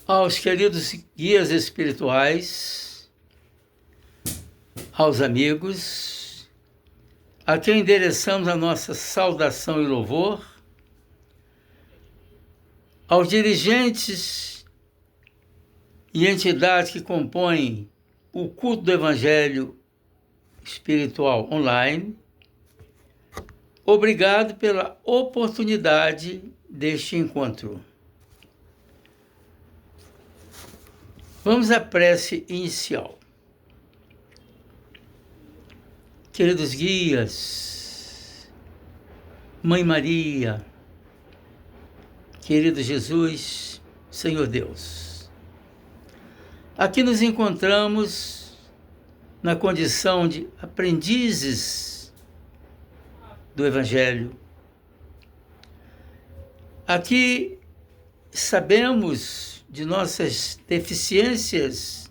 aos queridos guias espirituais, aos amigos, a quem endereçamos a nossa saudação e louvor, aos dirigentes e entidades que compõem o culto do Evangelho Espiritual online, obrigado pela oportunidade deste encontro. Vamos à prece inicial. Queridos guias, Mãe Maria, querido Jesus, Senhor Deus, aqui nos encontramos na condição de aprendizes do Evangelho. Aqui sabemos de nossas deficiências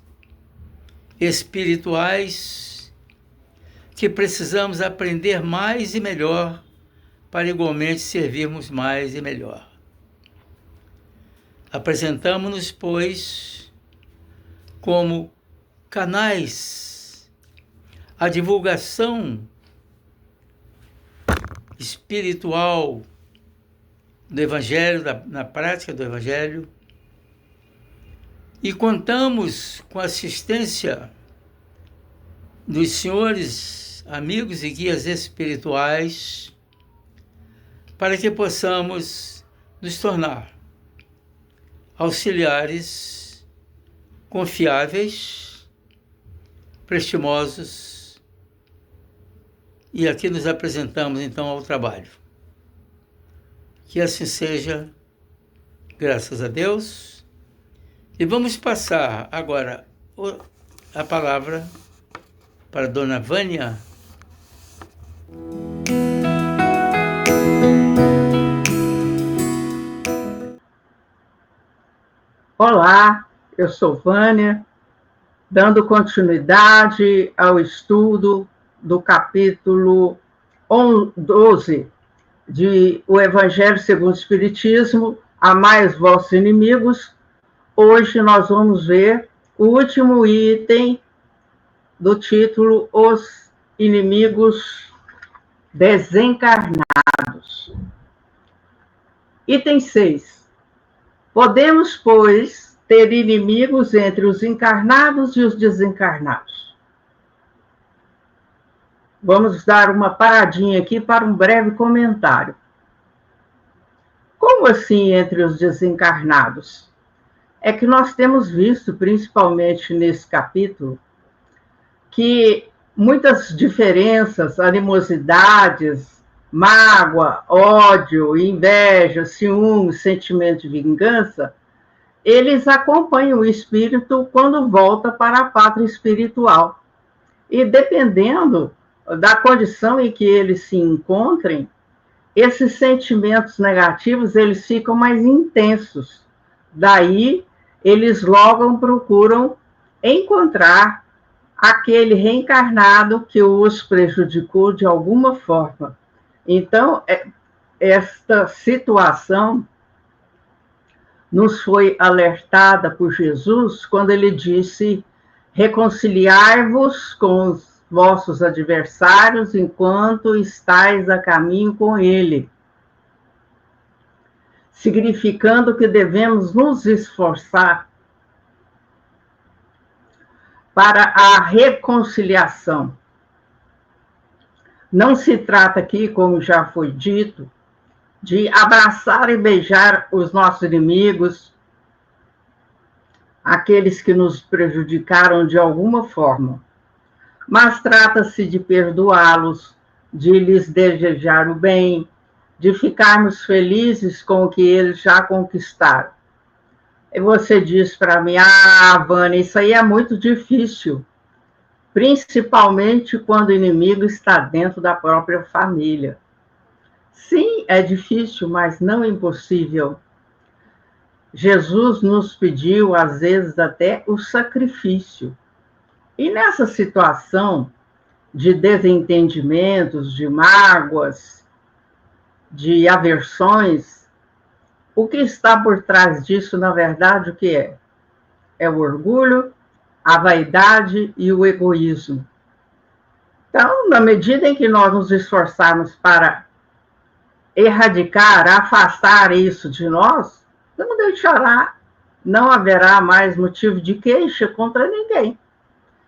espirituais, que precisamos aprender mais e melhor para igualmente servirmos mais e melhor. Apresentamos-nos, pois, como canais à divulgação espiritual do Evangelho, na prática do Evangelho, e contamos com a assistência dos senhores, amigos e guias espirituais para que possamos nos tornar auxiliares confiáveis, prestimosos, e aqui nos apresentamos então ao trabalho. Que assim seja, graças a Deus. E vamos passar agora a palavra para a dona Vânia. Olá, eu sou Vânia, dando continuidade ao estudo do capítulo 12 de O Evangelho segundo o Espiritismo, Amai os vossos inimigos. Hoje nós vamos ver o último item do título Os Inimigos Desencarnados. Item 6. Podemos, pois, ter inimigos entre os encarnados e os desencarnados. Vamos dar uma paradinha aqui para um breve comentário. Como assim entre os desencarnados? É que nós temos visto, principalmente nesse capítulo, que muitas diferenças, animosidades, mágoa, ódio, inveja, ciúme, sentimento de vingança, eles acompanham o espírito quando volta para a pátria espiritual. E dependendo da condição em que eles se encontrem, esses sentimentos negativos eles ficam mais intensos. Daí, eles logo procuram encontrar aquele reencarnado que os prejudicou de alguma forma. Então, esta situação nos foi alertada por Jesus quando ele disse: reconciliai-vos com os vossos adversários enquanto estáis a caminho com ele. Significando que devemos nos esforçar para a reconciliação. Não se trata aqui, como já foi dito, de abraçar e beijar os nossos inimigos, aqueles que nos prejudicaram de alguma forma, mas trata-se de perdoá-los, de lhes desejar o bem, de ficarmos felizes com o que eles já conquistaram. E você diz para mim: Vânia, isso aí é muito difícil, principalmente quando o inimigo está dentro da própria família. Sim, é difícil, mas não impossível. Jesus nos pediu, às vezes, até o sacrifício. E nessa situação de desentendimentos, de mágoas, de aversões, o que está por trás disso, na verdade, o que é? é o orgulho, a vaidade e o egoísmo. Então, na medida em que nós nos esforçarmos para erradicar, afastar isso de nós, não deixará, não haverá mais motivo de queixa contra ninguém.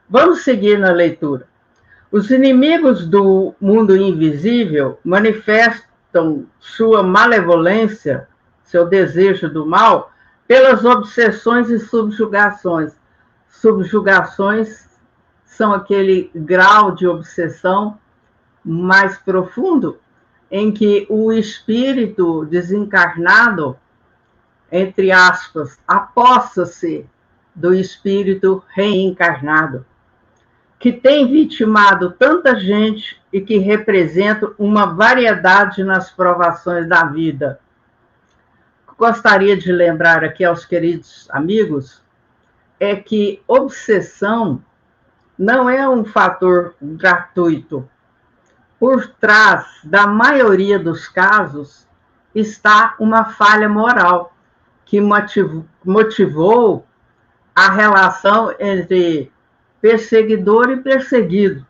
Vamos seguir na leitura. Os inimigos do mundo invisível manifestam sua malevolência, seu desejo do mal, pelas obsessões e subjugações. Subjugações são aquele grau de obsessão mais profundo em que o espírito desencarnado, entre aspas, apossa-se do espírito reencarnado, que tem vitimado tanta gente e que representa uma variedade nas provações da vida. Gostaria de lembrar aqui aos queridos amigos é que obsessão não é um fator gratuito. Por trás da maioria dos casos está uma falha moral que motivou a relação entre perseguidor e perseguido.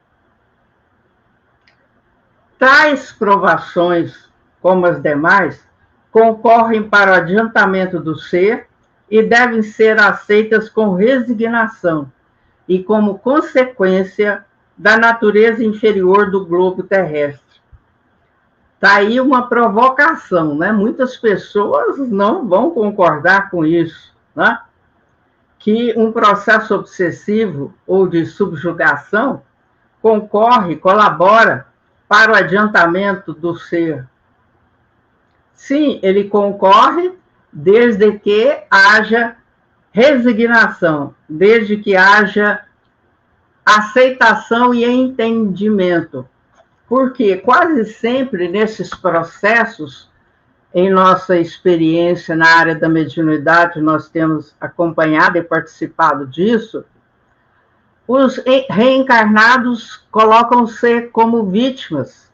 Tais provações, como as demais, concorrem para o adiantamento do ser e devem ser aceitas com resignação e como consequência da natureza inferior do globo terrestre. Está aí uma provocação, né? Muitas pessoas não vão concordar com isso, né? Que um processo obsessivo ou de subjugação colabora para o adiantamento do ser. Sim, ele concorre desde que haja resignação, desde que haja aceitação e entendimento. Porque quase sempre nesses processos, em nossa experiência na área da mediunidade, nós temos acompanhado e participado disso, os reencarnados colocam-se como vítimas,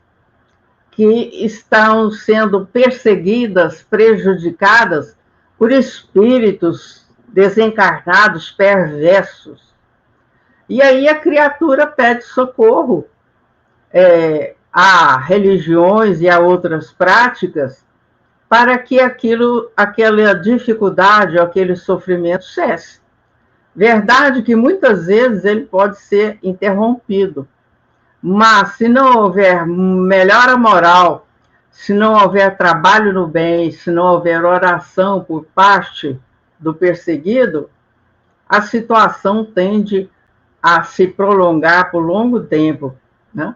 que estão sendo perseguidas, prejudicadas por espíritos desencarnados, perversos. E aí a criatura pede socorro a religiões e a outras práticas para que aquela dificuldade, aquele sofrimento cesse. Verdade que muitas vezes ele pode ser interrompido, mas se não houver melhora moral, se não houver trabalho no bem, se não houver oração por parte do perseguido, a situação tende a se prolongar por longo tempo, né?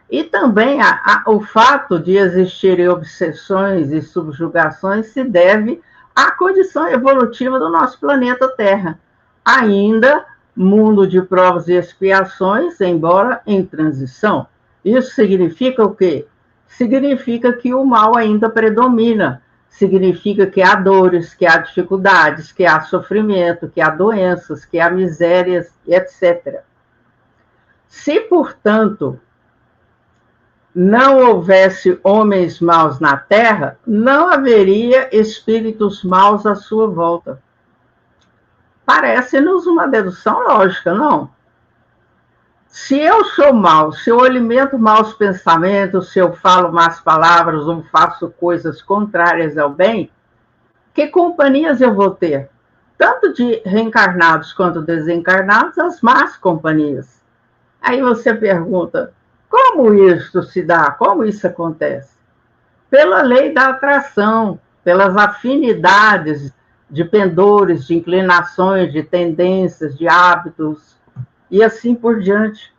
E também o fato de existirem obsessões e subjugações se deve à condição evolutiva do nosso planeta Terra. Ainda mundo de provas e expiações, embora em transição. Isso significa o quê? Significa que o mal ainda predomina. Significa que há dores, que há dificuldades, que há sofrimento, que há doenças, que há misérias, etc. Se, portanto, não houvesse homens maus na Terra, não haveria espíritos maus à sua volta. Parece-nos uma dedução lógica, não? Se eu sou mau, se eu alimento maus pensamentos, se eu falo más palavras ou faço coisas contrárias ao bem, que companhias eu vou ter? Tanto de reencarnados quanto desencarnados, as más companhias. Aí você pergunta, como isso se dá? Como isso acontece? Pela lei da atração, pelas afinidades de pendores, de inclinações, de tendências, de hábitos, e assim por diante.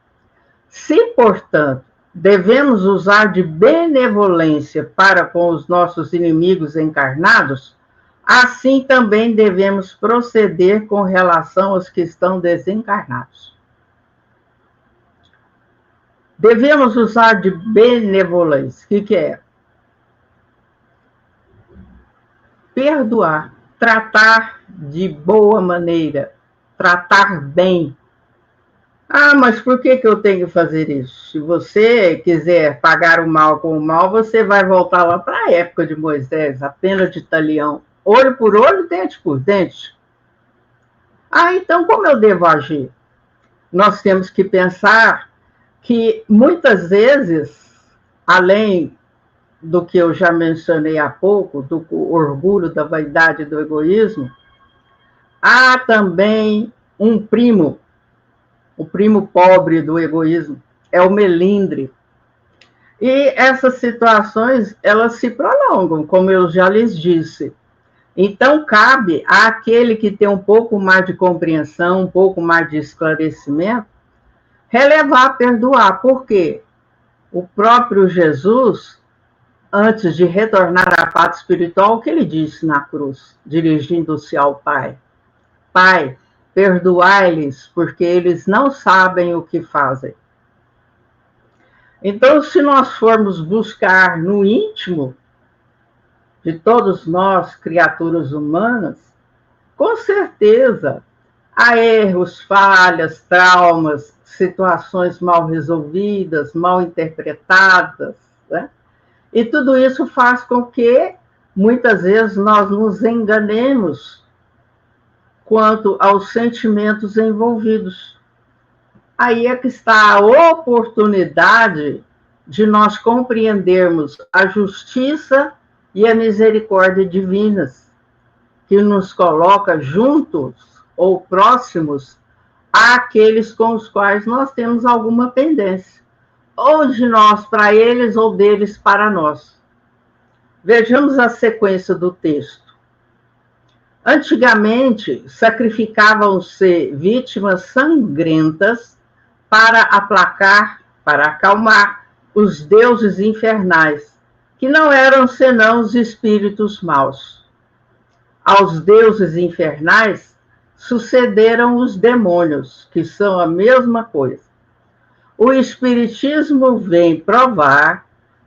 Se, portanto, devemos usar de benevolência para com os nossos inimigos encarnados, assim também devemos proceder com relação aos que estão desencarnados. Devemos usar de benevolência. O que é? Perdoar, tratar de boa maneira, tratar bem. Ah, mas por que eu tenho que fazer isso? Se você quiser pagar o mal com o mal, você vai voltar lá para a época de Moisés, a pena de talião. Olho por olho, dente por dente. Ah, então como eu devo agir? Nós temos que pensar que muitas vezes, além do que eu já mencionei há pouco, do orgulho, da vaidade e do egoísmo, há também um primo, o primo pobre do egoísmo, é o melindre. E essas situações, elas se prolongam, como eu já lhes disse. Então, cabe àquele que tem um pouco mais de compreensão, um pouco mais de esclarecimento, relevar, perdoar. Por quê? O próprio Jesus, antes de retornar à pátria espiritual, o que ele disse na cruz, dirigindo-se ao Pai? Pai, perdoai-lhes, porque eles não sabem o que fazem. Então, se nós formos buscar no íntimo de todos nós, criaturas humanas, com certeza há erros, falhas, traumas, situações mal resolvidas, mal interpretadas, né? E tudo isso faz com que, muitas vezes, nós nos enganemos quanto aos sentimentos envolvidos. Aí é que está a oportunidade de nós compreendermos a justiça e a misericórdia divinas, que nos coloca juntos ou próximos àqueles com os quais nós temos alguma pendência, ou de nós para eles, ou deles para nós. Vejamos a sequência do texto. Antigamente, sacrificavam-se vítimas sangrentas para aplacar, para acalmar os deuses infernais, que não eram senão os espíritos maus. Aos deuses infernais sucederam os demônios, que são a mesma coisa. O Espiritismo vem provar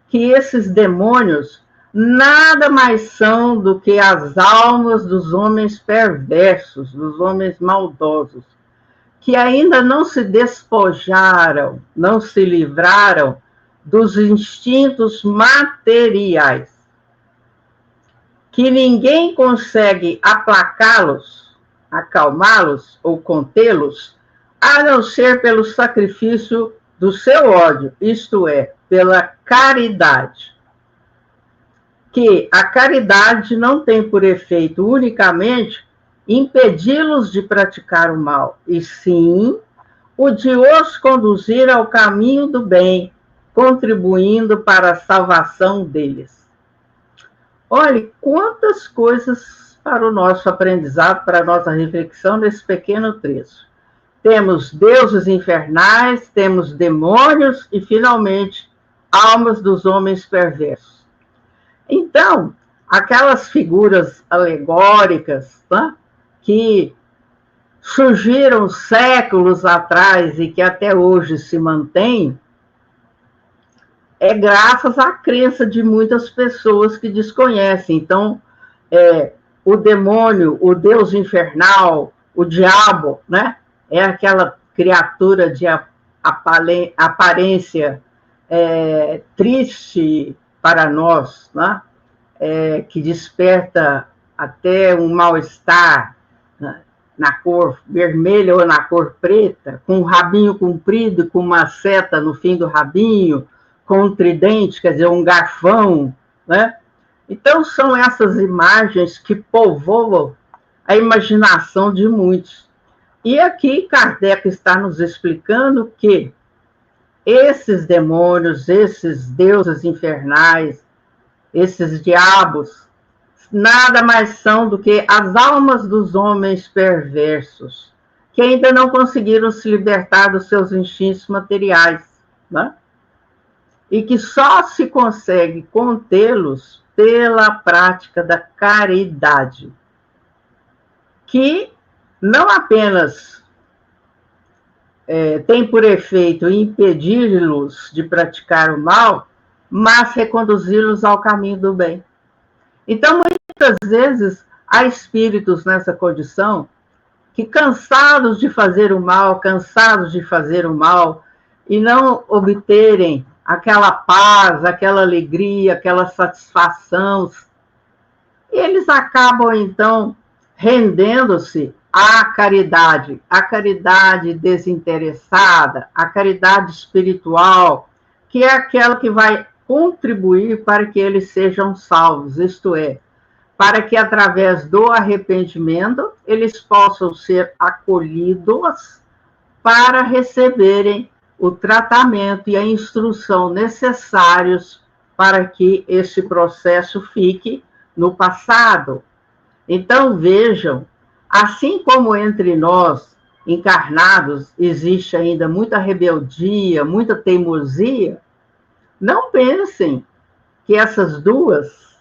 que esses demônios nada mais são do que as almas dos homens perversos, dos homens maldosos, que ainda não se despojaram, não se livraram dos instintos materiais, que ninguém consegue aplacá-los, acalmá-los ou contê-los, a não ser pelo sacrifício do seu ódio, isto é, pela caridade. Que a caridade não tem por efeito unicamente impedi-los de praticar o mal, e sim o de os conduzir ao caminho do bem, contribuindo para a salvação deles. Olhe, quantas coisas para o nosso aprendizado, para a nossa reflexão nesse pequeno trecho. Temos deuses infernais, temos demônios e, finalmente, almas dos homens perversos. Então, aquelas figuras alegóricas, né, que surgiram séculos atrás e que até hoje se mantêm, é graças à crença de muitas pessoas que desconhecem. Então, o demônio, o deus infernal, o diabo, né, é aquela criatura de aparência triste para nós, né, que desperta até um mal-estar, né, na cor vermelha ou na cor preta, com um rabinho comprido, com uma seta no fim do rabinho, com um tridente, quer dizer, um garfão, né? Então, são essas imagens que povoam a imaginação de muitos. E aqui Kardec está nos explicando que esses demônios, esses deuses infernais, esses diabos, nada mais são do que as almas dos homens perversos, que ainda não conseguiram se libertar dos seus instintos materiais, né? E que só se consegue contê-los pela prática da caridade, que não apenas tem por efeito impedir-los de praticar o mal, mas reconduzi-los ao caminho do bem. Então, muitas vezes, há espíritos nessa condição que, cansados de fazer o mal, e não obterem aquela paz, aquela alegria, aquela satisfação, eles acabam, então, rendendo-se a caridade desinteressada, a caridade espiritual, que é aquela que vai contribuir para que eles sejam salvos, isto é, para que através do arrependimento eles possam ser acolhidos para receberem o tratamento e a instrução necessários para que esse processo fique no passado. Então, vejam, assim como entre nós, encarnados, existe ainda muita rebeldia, muita teimosia, não pensem que essas duas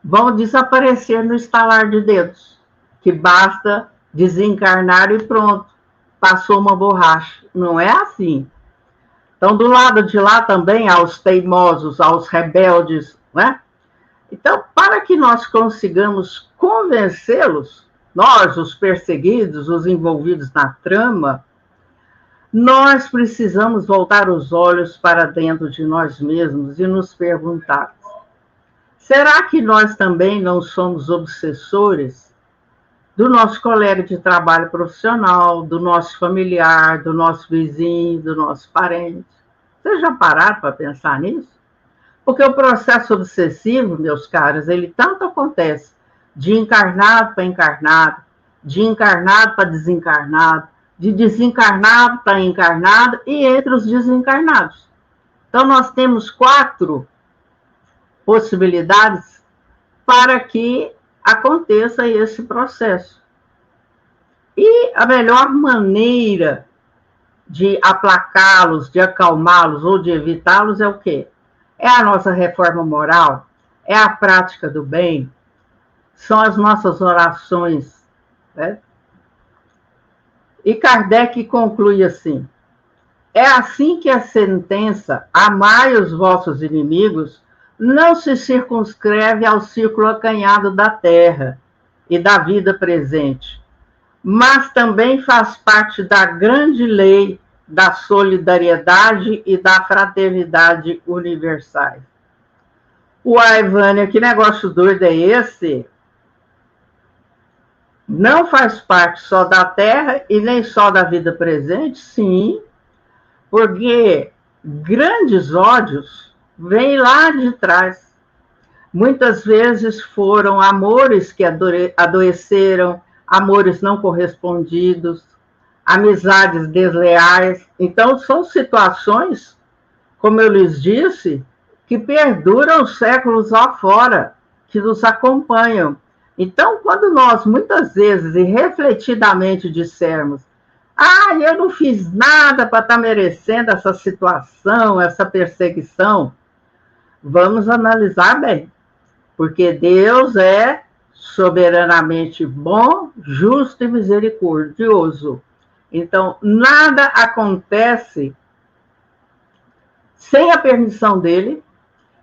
vão desaparecer no estalar de dedos, que basta desencarnar e pronto, passou uma borracha. Não é assim. Então, do lado de lá também há os teimosos, há os rebeldes, né? Então, para que nós consigamos convencê-los, nós, os perseguidos, os envolvidos na trama, nós precisamos voltar os olhos para dentro de nós mesmos e nos perguntar: será que nós também não somos obsessores do nosso colega de trabalho profissional, do nosso familiar, do nosso vizinho, do nosso parente? Vocês já pararam para pensar nisso? Porque o processo obsessivo, meus caros, ele tanto acontece de encarnado para encarnado, de encarnado para desencarnado, de desencarnado para encarnado e entre os desencarnados. Então, nós temos 4 possibilidades para que aconteça esse processo. E a melhor maneira de aplacá-los, de acalmá-los ou de evitá-los é o quê? É a nossa reforma moral, é a prática do bem, são as nossas orações, né? E Kardec conclui assim: é assim que a sentença amai os vossos inimigos não se circunscreve ao círculo acanhado da terra e da vida presente, mas também faz parte da grande lei da solidariedade e da fraternidade universais. Uai, Vânia, que negócio doido é esse? Não faz parte só da Terra e nem só da vida presente? Sim, porque grandes ódios vêm lá de trás. Muitas vezes foram amores que adoeceram, amores não correspondidos, amizades desleais. Então, são situações, como eu lhes disse, que perduram séculos afora, que nos acompanham. Então, quando nós, muitas vezes, e refletidamente dissermos: ah, eu não fiz nada para estar merecendo essa situação, essa perseguição, vamos analisar bem, porque Deus é soberanamente bom, justo e misericordioso. Então, nada acontece sem a permissão dele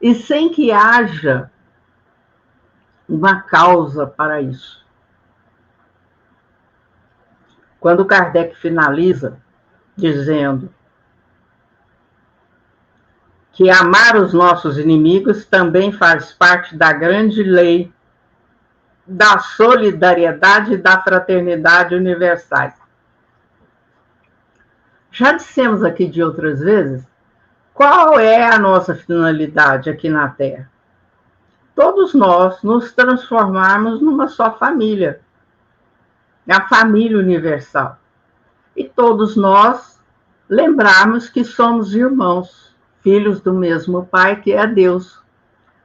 e sem que haja uma causa para isso. Quando Kardec finaliza dizendo que amar os nossos inimigos também faz parte da grande lei da solidariedade e da fraternidade universais. Já dissemos aqui de outras vezes qual é a nossa finalidade aqui na Terra. Todos nós nos transformarmos numa só família, a família universal. E todos nós lembrarmos que somos irmãos, filhos do mesmo Pai, que é Deus.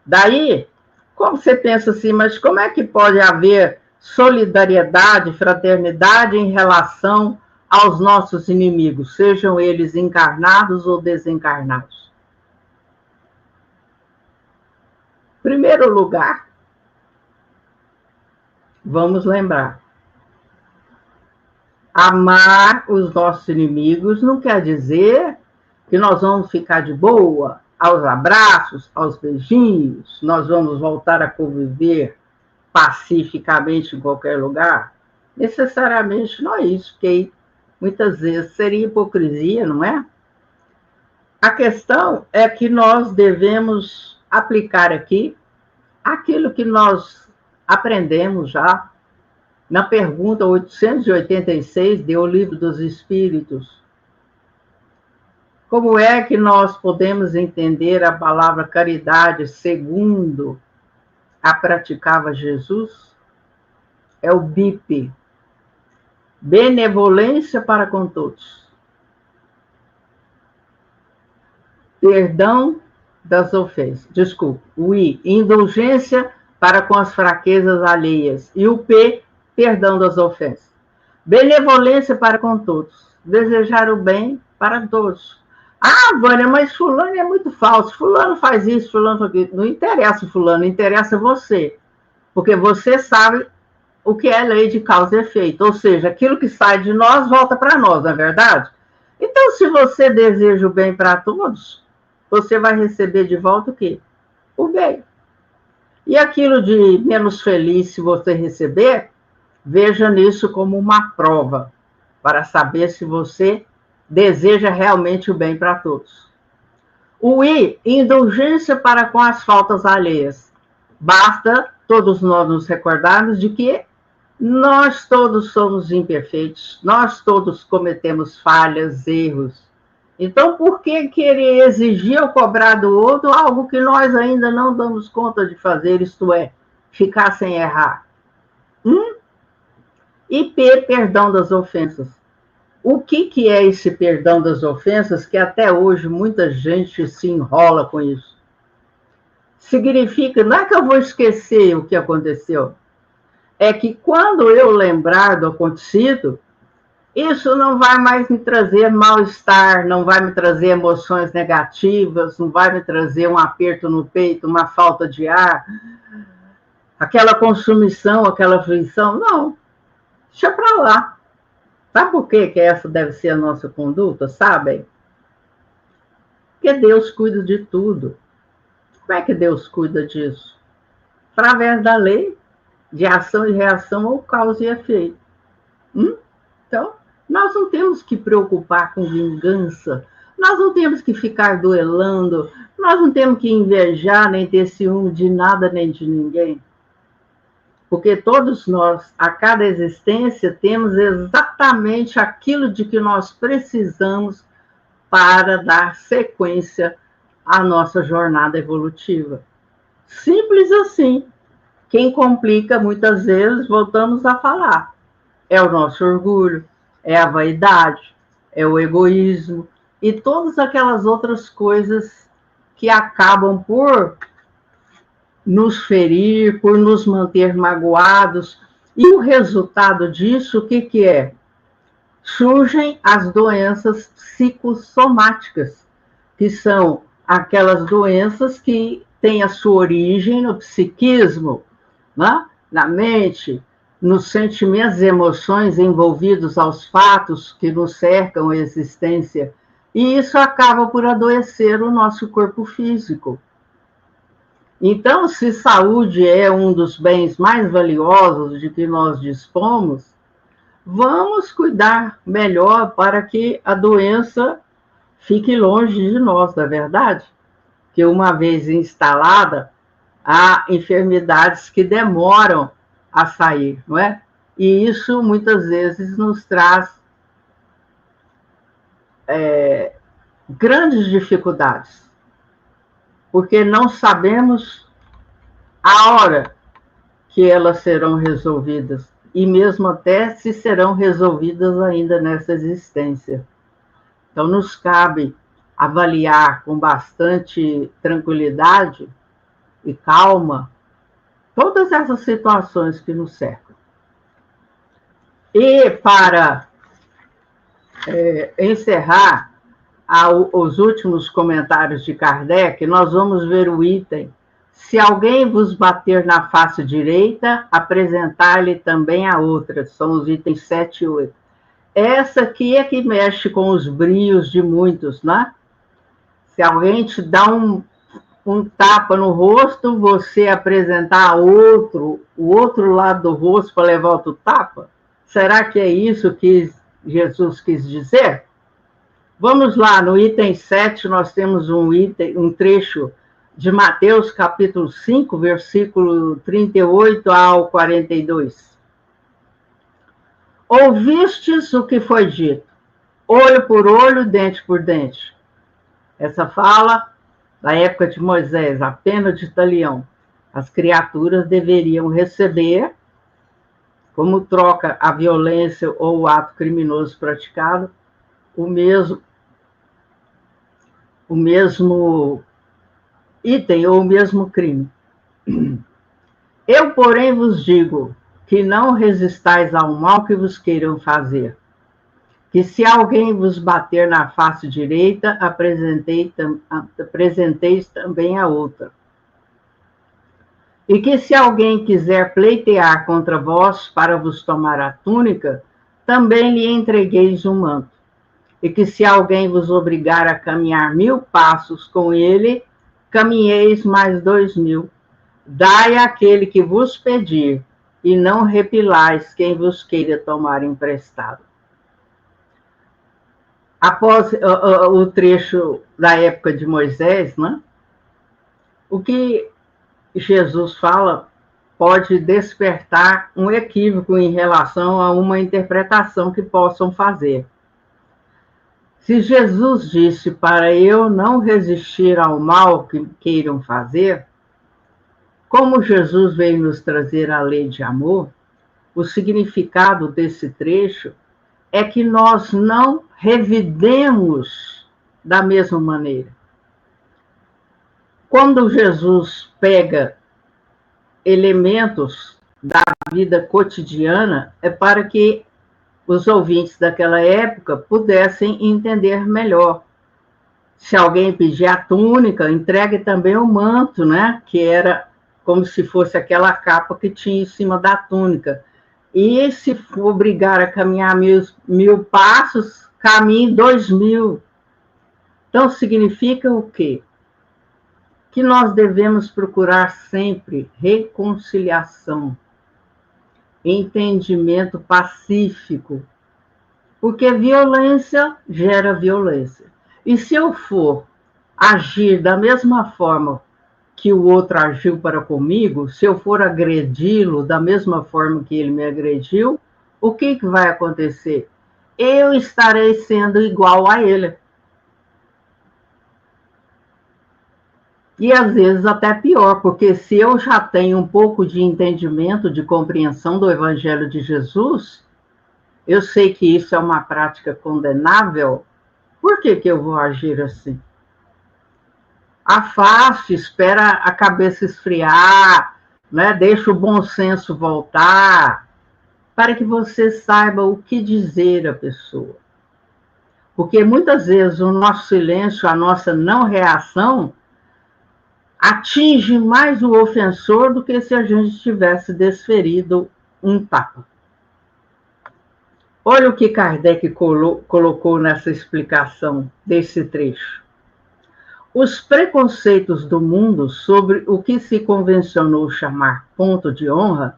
Daí, como você pensa assim, mas como é que pode haver solidariedade, fraternidade em relação aos nossos inimigos, sejam eles encarnados ou desencarnados? Em primeiro lugar, vamos lembrar, amar os nossos inimigos não quer dizer que nós vamos ficar de boa, aos abraços, aos beijinhos, nós vamos voltar a conviver pacificamente em qualquer lugar. Necessariamente não é isso, porque muitas vezes seria hipocrisia, não é? A questão é que nós devemos aplicar aqui aquilo que nós aprendemos já na pergunta 886 do Livro dos Espíritos, como é que nós podemos entender a palavra caridade segundo a praticava Jesus? É o BIP, benevolência para com todos. Perdão das ofensas. Desculpe. O I, indulgência para com as fraquezas alheias. E o P, perdão das ofensas. Benevolência para com todos. Desejar o bem para todos. Ah, Vânia, mas fulano é muito falso. Fulano faz isso, fulano faz aquilo. Não interessa fulano, interessa você. Porque você sabe o que é lei de causa e efeito. Ou seja, aquilo que sai de nós volta para nós, não é verdade? Então, se você deseja o bem para todos, você vai receber de volta o quê? O bem. E aquilo de menos feliz, se você receber, veja nisso como uma prova, para saber se você deseja realmente o bem para todos. O I, indulgência para com as faltas alheias. Basta todos nós nos recordarmos de que nós todos somos imperfeitos, nós todos cometemos falhas, erros. Então, por que querer exigir ou cobrar do outro algo que nós ainda não damos conta de fazer, isto é, ficar sem errar? E P, perdão das ofensas. O que é esse perdão das ofensas que até hoje muita gente se enrola com isso? Significa, não é que eu vou esquecer o que aconteceu, é que quando eu lembrar do acontecido, isso não vai mais me trazer mal-estar, não vai me trazer emoções negativas, não vai me trazer um aperto no peito, uma falta de ar, aquela consumição, aquela aflição. Não, deixa para lá. Sabe por que essa deve ser a nossa conduta, sabem? Porque Deus cuida de tudo. Como é que Deus cuida disso? Através da lei de ação e reação ou causa e efeito. Então, nós não temos que preocupar com vingança, nós não temos que ficar duelando, nós não temos que invejar nem ter ciúme de nada nem de ninguém. Porque todos nós, a cada existência, temos exatamente aquilo de que nós precisamos para dar sequência à nossa jornada evolutiva. Simples assim. Quem complica, muitas vezes, voltamos a falar, é o nosso orgulho, é a vaidade, é o egoísmo e todas aquelas outras coisas que acabam por nos ferir, por nos manter magoados. E o resultado disso, o que é? Surgem as doenças psicossomáticas, que são aquelas doenças que têm a sua origem no psiquismo, né? Na mente, nos sentimentos e emoções envolvidos aos fatos que nos cercam a existência. E isso acaba por adoecer o nosso corpo físico. Então, se saúde é um dos bens mais valiosos de que nós dispomos, vamos cuidar melhor para que a doença fique longe de nós, não é verdade? Que uma vez instalada, há enfermidades que demoram a sair, não é? E isso muitas vezes nos traz grandes dificuldades, porque não sabemos a hora que elas serão resolvidas, e mesmo até se serão resolvidas ainda nessa existência. Então, nos cabe avaliar com bastante tranquilidade e calma todas essas situações que nos cercam. E para encerrar os últimos comentários de Kardec, nós vamos ver o item: se alguém vos bater na face direita, apresentar-lhe também a outra. São os itens 7 e 8. Essa aqui é que mexe com os brios de muitos, né? Se alguém te dá um tapa no rosto, você apresentar o outro lado do rosto para levar outro tapa? Será que é isso que Jesus quis dizer? Vamos lá, no item 7, nós temos um trecho de Mateus, capítulo 5, versículo 38 ao 42. Ouvistes o que foi dito, olho por olho, dente por dente. Essa fala da época de Moisés, a pena de talião. As criaturas deveriam receber, como troca a violência ou o ato criminoso praticado, o mesmo item ou o mesmo crime. Eu, porém, vos digo que não resistais ao mal que vos queiram fazer. Que se alguém vos bater na face direita, apresenteis também a outra. E que se alguém quiser pleitear contra vós para vos tomar a túnica, também lhe entregueis um manto. E que se alguém vos obrigar a caminhar 1000 passos com ele, caminheis mais 2000. Dai àquele que vos pedir, e não repilais quem vos queira tomar emprestado. Após o trecho da época de Moisés, né, o que Jesus fala pode despertar um equívoco em relação a uma interpretação que possam fazer. Se Jesus disse para eu não resistir ao mal que queiram fazer, como Jesus veio nos trazer a lei de amor, o significado desse trecho é que nós não revidemos da mesma maneira. Quando Jesus pega elementos da vida cotidiana, é para que os ouvintes daquela época pudessem entender melhor. Se alguém pedir a túnica, entregue também o manto, né? Que era como se fosse aquela capa que tinha em cima da túnica. E se for obrigar a caminhar 1000 passos, caminhe 2000. Então, significa o quê? Que nós devemos procurar sempre reconciliação, entendimento pacífico, porque violência gera violência. E se eu for agir da mesma forma que o outro agiu para comigo, se eu for agredi-lo da mesma forma que ele me agrediu, o que vai acontecer? Eu estarei sendo igual a ele. E às vezes até pior, porque se eu já tenho um pouco de entendimento, de compreensão do Evangelho de Jesus, eu sei que isso é uma prática condenável, por que eu vou agir assim? Afaste, espera a cabeça esfriar, né? Deixa o bom senso voltar, para que você saiba o que dizer à pessoa. Porque muitas vezes o nosso silêncio, a nossa não reação, atinge mais o ofensor do que se a gente tivesse desferido um tapa. Olha o que Kardec colocou nessa explicação desse trecho. Os preconceitos do mundo sobre o que se convencionou chamar ponto de honra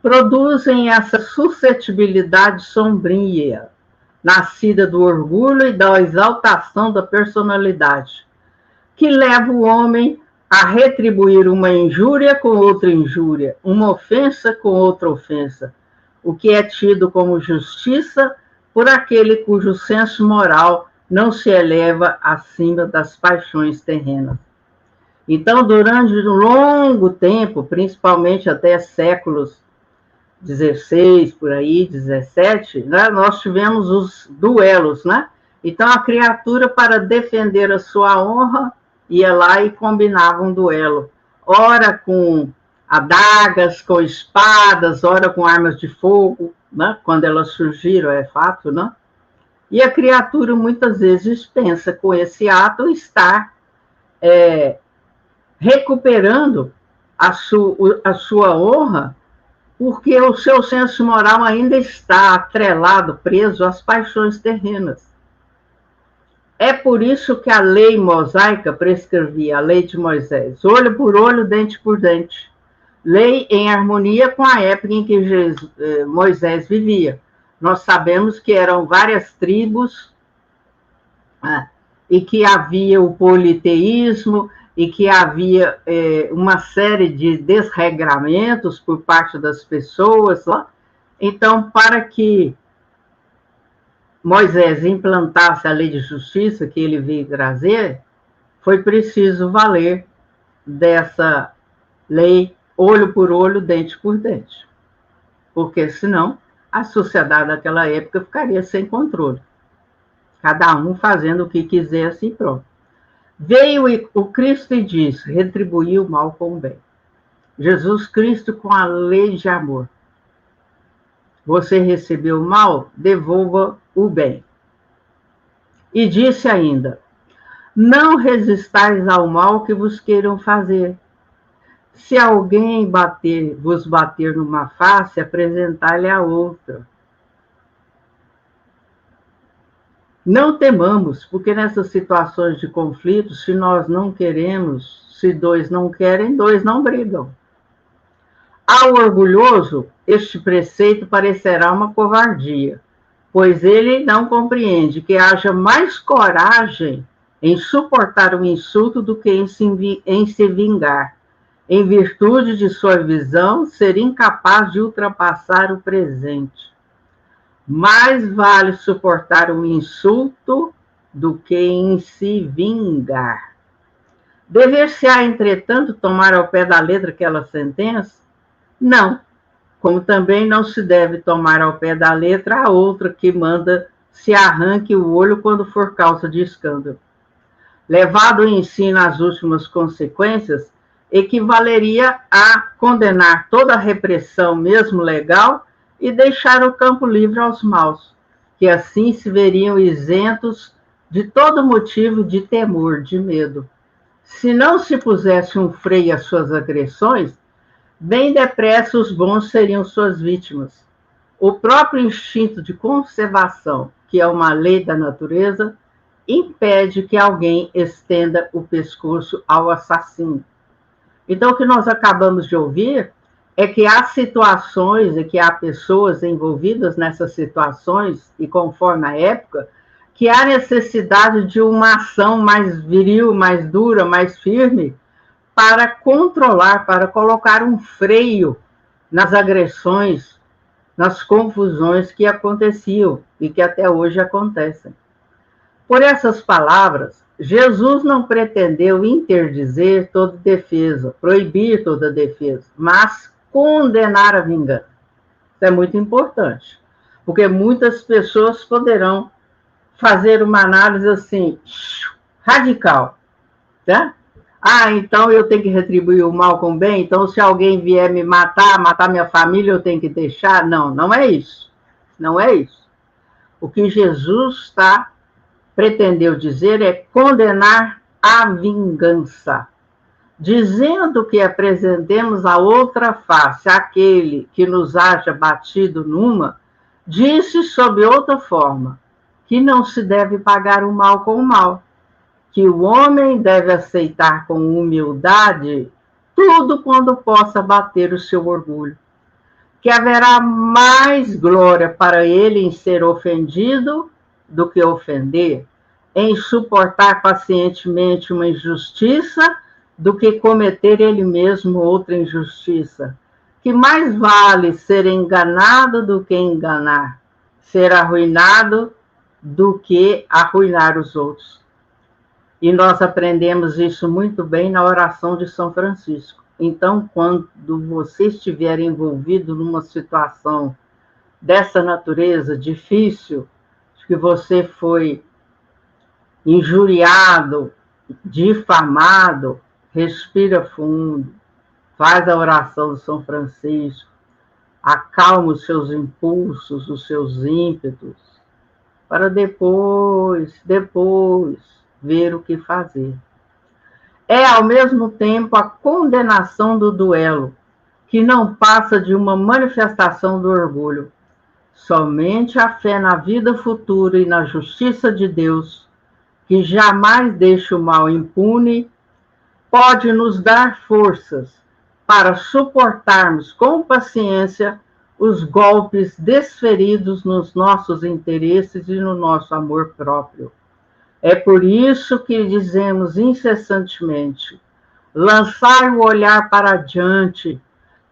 produzem essa suscetibilidade sombria, nascida do orgulho e da exaltação da personalidade, que leva o homem a retribuir uma injúria com outra injúria, uma ofensa com outra ofensa, o que é tido como justiça por aquele cujo senso moral não se eleva acima das paixões terrenas. Então, durante um longo tempo, principalmente até séculos 16, por aí, 17, né, nós tivemos os duelos, né? Então, a criatura, para defender a sua honra, ia lá e combinava um duelo. Ora com adagas, com espadas, ora com armas de fogo, né? Quando elas surgiram, é fato, né? E a criatura, muitas vezes, pensa com esse ato estar recuperando a sua honra, porque o seu senso moral ainda está atrelado, preso às paixões terrenas. É por isso que a lei mosaica prescrevia, a lei de Moisés, olho por olho, dente por dente. Lei em harmonia com a época em que Moisés vivia. Nós sabemos que eram várias tribos, e que havia o politeísmo, e que havia uma série de desregramentos por parte das pessoas, Então, para que Moisés implantasse a lei de justiça que ele veio trazer, foi preciso valer dessa lei olho por olho, dente por dente. Porque senão a sociedade daquela época ficaria sem controle. Cada um fazendo o que quisesse e pronto. Veio o Cristo e disse, retribuiu o mal com o bem. Jesus Cristo com a lei de amor. Você recebeu o mal, devolva o bem. E disse ainda, não resistais ao mal que vos queiram fazer. Se alguém vos bater numa face, apresentai-lhe a outra. Não temamos, porque nessas situações de conflito, se nós não queremos, se dois não querem, dois não brigam. Ao orgulhoso, este preceito parecerá uma covardia, pois ele não compreende que haja mais coragem em suportar um insulto do que em se vingar, em virtude de sua visão ser incapaz de ultrapassar o presente. Mais vale suportar um insulto do que em se vingar. Dever-se-á, entretanto, tomar ao pé da letra aquela sentença? Não, como também não se deve tomar ao pé da letra a outra que manda se arranque o olho quando for causa de escândalo. Levado o ensino às últimas consequências, equivaleria a condenar toda a repressão, mesmo legal, e deixar o campo livre aos maus, que assim se veriam isentos de todo motivo de temor, de medo. Se não se pusesse um freio às suas agressões, bem depressa os bons seriam suas vítimas. O próprio instinto de conservação, que é uma lei da natureza, impede que alguém estenda o pescoço ao assassino. Então, o que nós acabamos de ouvir é que há situações e que há pessoas envolvidas nessas situações, e conforme a época, que há necessidade de uma ação mais viril, mais dura, mais firme, para controlar, para colocar um freio nas agressões, nas confusões que aconteciam e que até hoje acontecem. Por essas palavras, Jesus não pretendeu interdizer toda defesa, proibir toda defesa, mas condenar a vingança. Isso é muito importante, porque muitas pessoas poderão fazer uma análise assim, radical, tá? Então eu tenho que retribuir o mal com o bem, então se alguém vier me matar minha família, eu tenho que deixar? Não, não é isso. Não é isso. O que Jesus pretendeu dizer é condenar a vingança, dizendo que apresentemos a outra face, aquele que nos haja batido numa, disse sob outra forma, que não se deve pagar o mal com o mal, que o homem deve aceitar com humildade tudo quando possa bater o seu orgulho, que haverá mais glória para ele em ser ofendido do que ofender, em suportar pacientemente uma injustiça do que cometer ele mesmo outra injustiça, que mais vale ser enganado do que enganar, ser arruinado do que arruinar os outros. E nós aprendemos isso muito bem na oração de São Francisco. Então, quando você estiver envolvido numa situação dessa natureza difícil, que você foi injuriado, difamado, respira fundo, faz a oração de São Francisco, acalma os seus impulsos, os seus ímpetos, para depois ver o que fazer. É, ao mesmo tempo, a condenação do duelo, que não passa de uma manifestação do orgulho. Somente a fé na vida futura e na justiça de Deus, que jamais deixa o mal impune, pode nos dar forças para suportarmos com paciência os golpes desferidos nos nossos interesses e no nosso amor próprio. É por isso que dizemos incessantemente, lançar o olhar para adiante,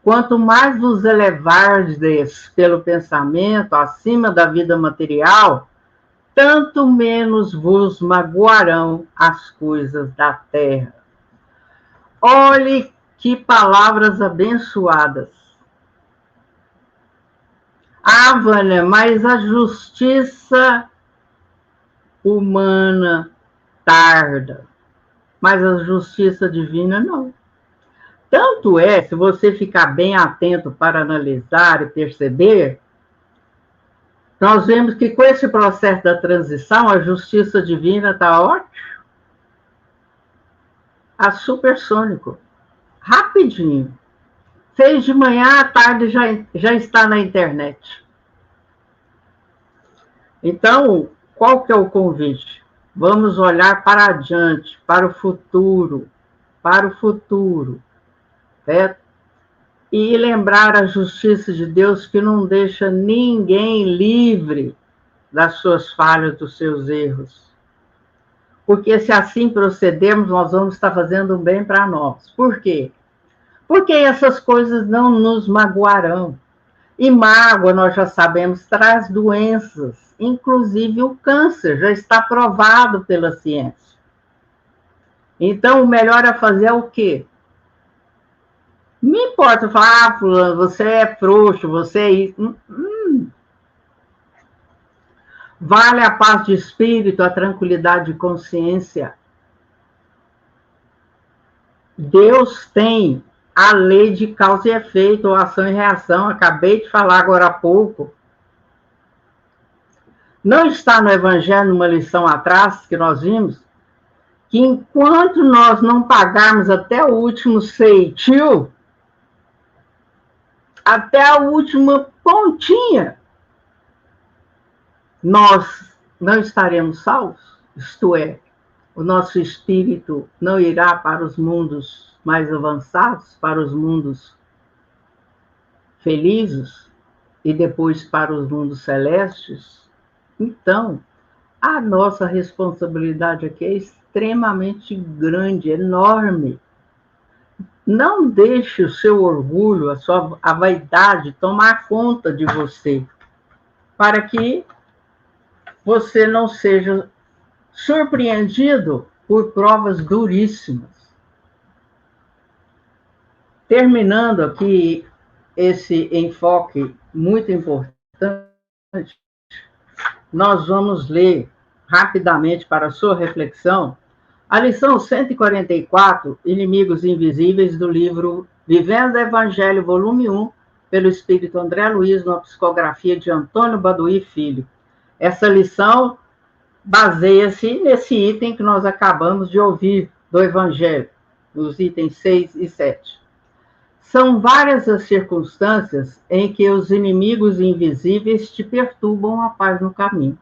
Quanto mais vos elevardes pelo pensamento acima da vida material, tanto menos vos magoarão as coisas da terra. Olhe que palavras abençoadas. Ah, Vânia, mas a justiça humana tarda, mas a justiça divina não. Tanto é, se você ficar bem atento para analisar e perceber, nós vemos que com esse processo da transição, a justiça divina está ótimo, a supersônico, rapidinho. 6 de manhã, à tarde já está na internet. Então, qual que é o convite? Vamos olhar para adiante, para o futuro, certo? E lembrar a justiça de Deus que não deixa ninguém livre das suas falhas, dos seus erros. Porque se assim procedermos, nós vamos estar fazendo um bem para nós. Por quê? Porque essas coisas não nos magoarão. E mágoa, nós já sabemos, traz doenças, inclusive o câncer, já está provado pela ciência. Então, o melhor a fazer é o quê? Não importa falar, fulano, você é frouxo, você é isso. Vale a paz de espírito, a tranquilidade de consciência. Deus tem a lei de causa e efeito, ou ação e reação. Acabei de falar agora há pouco. Não está no Evangelho, numa lição atrás, que nós vimos, que enquanto nós não pagarmos até o último ceitil, até a última pontinha, nós não estaremos salvos. Isto é, o nosso espírito não irá para os mundos mais avançados, para os mundos felizes e depois para os mundos celestes. Então, a nossa responsabilidade aqui é extremamente grande, enorme. Não deixe o seu orgulho, a vaidade tomar conta de você, para que você não seja surpreendido por provas duríssimas. Terminando aqui esse enfoque muito importante, nós vamos ler rapidamente para a sua reflexão a lição 144, Inimigos Invisíveis, do livro Vivendo o Evangelho, volume 1, pelo Espírito André Luiz, numa psicografia de Antônio Baduí Filho. Essa lição baseia-se nesse item que nós acabamos de ouvir do Evangelho, nos itens 6 e 7. São várias as circunstâncias em que os inimigos invisíveis te perturbam a paz no caminho.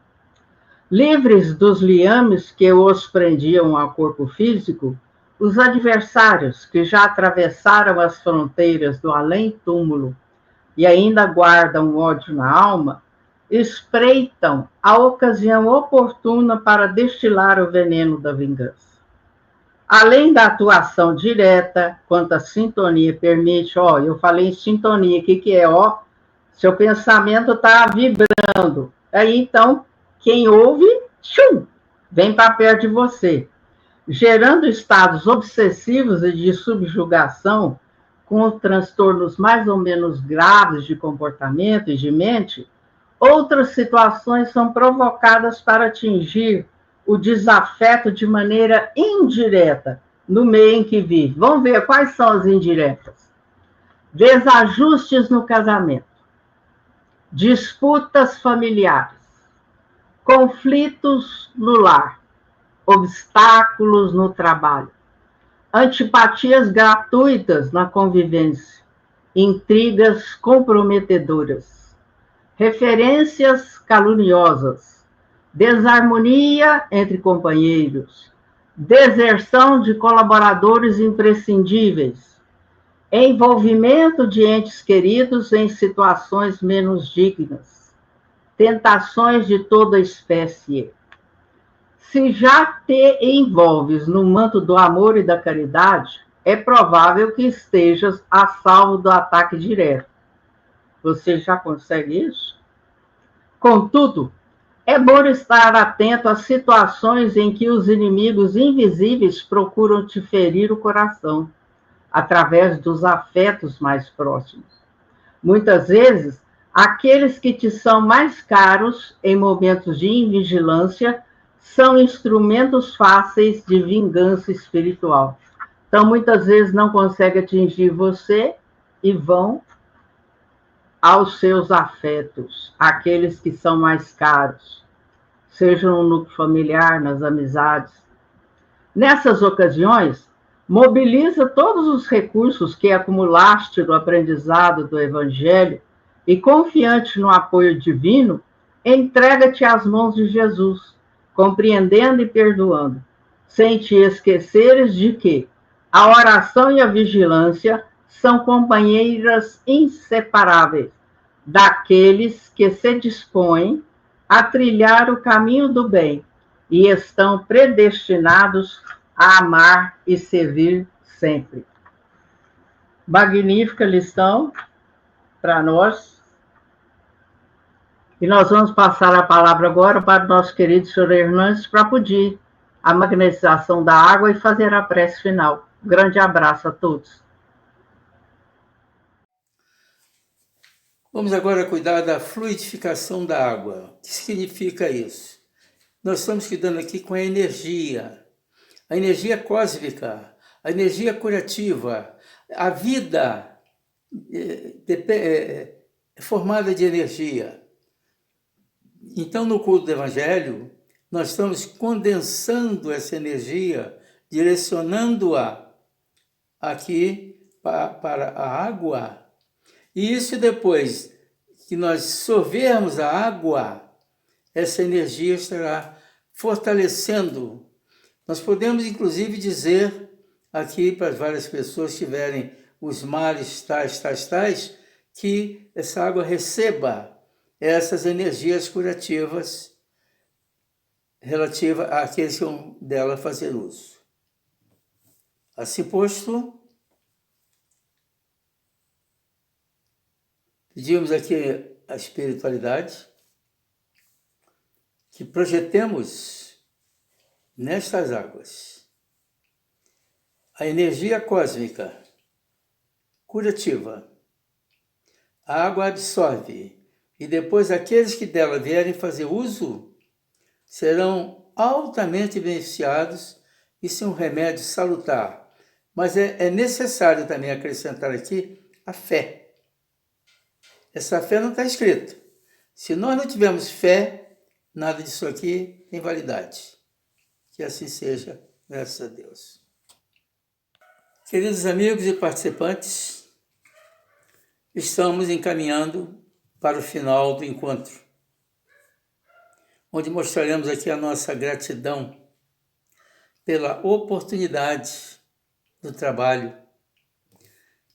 Livres dos liames que os prendiam ao corpo físico, os adversários que já atravessaram as fronteiras do além-túmulo e ainda guardam ódio na alma, espreitam a ocasião oportuna para destilar o veneno da vingança. Além da atuação direta, quanto a sintonia permite, eu falei em sintonia, o que é? Seu pensamento está vibrando. Aí, então, quem ouve, vem para perto de você, gerando estados obsessivos e de subjugação, com transtornos mais ou menos graves de comportamento e de mente. Outras situações são provocadas para atingir o desafeto de maneira indireta no meio em que vive. Vamos ver quais são as indiretas. Desajustes no casamento, disputas familiares, conflitos no lar, obstáculos no trabalho, antipatias gratuitas na convivência, intrigas comprometedoras, referências caluniosas, desarmonia entre companheiros, deserção de colaboradores imprescindíveis, envolvimento de entes queridos em situações menos dignas, tentações de toda espécie. Se já te envolves no manto do amor e da caridade, é provável que estejas a salvo do ataque direto. Você já consegue isso? Contudo, é bom estar atento às situações em que os inimigos invisíveis procuram te ferir o coração, através dos afetos mais próximos. Muitas vezes, aqueles que te são mais caros em momentos de invigilância são instrumentos fáceis de vingança espiritual. Então, muitas vezes não conseguem atingir você e vão aos seus afetos, aqueles que são mais caros, seja no núcleo familiar, nas amizades. Nessas ocasiões, mobiliza todos os recursos que acumulaste no aprendizado do Evangelho e, confiante no apoio divino, entrega-te às mãos de Jesus, compreendendo e perdoando, sem te esqueceres de que a oração e a vigilância são companheiras inseparáveis daqueles que se dispõem a trilhar o caminho do bem e estão predestinados a amar e servir sempre. Magnífica lição para nós. E nós vamos passar a palavra agora para o nosso querido senhor Hernandes para pedir a magnetização da água e fazer a prece final. Um grande abraço a todos. Vamos agora cuidar da fluidificação da água. O que significa isso? Nós estamos cuidando aqui com a energia cósmica, a energia curativa. A vida é formada de energia. Então, no culto do Evangelho, nós estamos condensando essa energia, direcionando-a aqui para a água. E isso depois que nós sorvermos a água, essa energia estará fortalecendo. Nós podemos, inclusive, dizer aqui para várias pessoas que tiverem os males tais, que essa água receba essas energias curativas relativas àqueles que vão dela fazer uso. Assim posto, pedimos aqui a espiritualidade que projetemos nestas águas a energia cósmica curativa. A água absorve e depois aqueles que dela vierem fazer uso serão altamente beneficiados. Isso é um remédio salutar. Mas é necessário também acrescentar aqui a fé. Essa fé não está escrita. Se nós não tivermos fé, nada disso aqui tem validade. Que assim seja, graças a Deus. Queridos amigos e participantes, estamos encaminhando para o final do encontro, onde mostraremos aqui a nossa gratidão pela oportunidade do trabalho,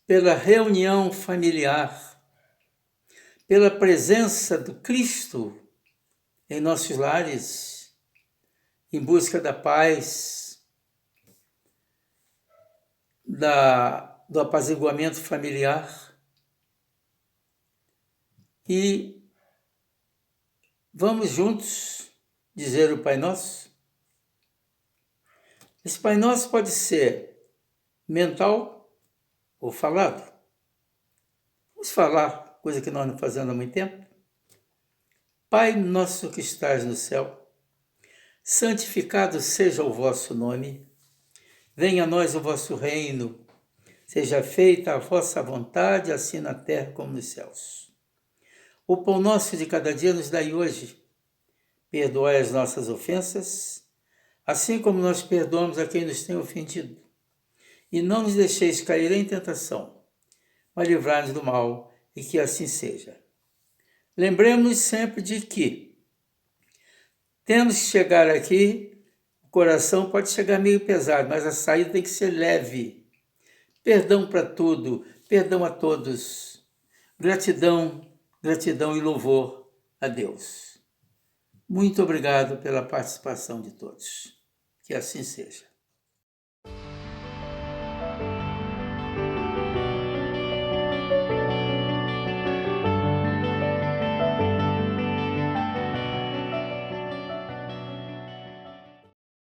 pela reunião familiar, pela presença do Cristo em nossos lares, em busca da paz, do apaziguamento familiar. E vamos juntos dizer o Pai Nosso. Esse Pai Nosso pode ser mental ou falado. Vamos falar, coisa que nós não fazemos há muito tempo. Pai nosso que estás no céu, santificado seja o vosso nome. Venha a nós o vosso reino. Seja feita a vossa vontade, assim na terra como nos céus. O pão nosso de cada dia nos dai hoje. Perdoai as nossas ofensas, assim como nós perdoamos a quem nos tem ofendido. E não nos deixeis cair em tentação, mas livrai-nos do mal, e que assim seja. Lembremos sempre de que temos que chegar aqui, o coração pode chegar meio pesado, mas a saída tem que ser leve. Perdão para tudo, perdão a todos. Gratidão e louvor a Deus. Muito obrigado pela participação de todos. Que assim seja.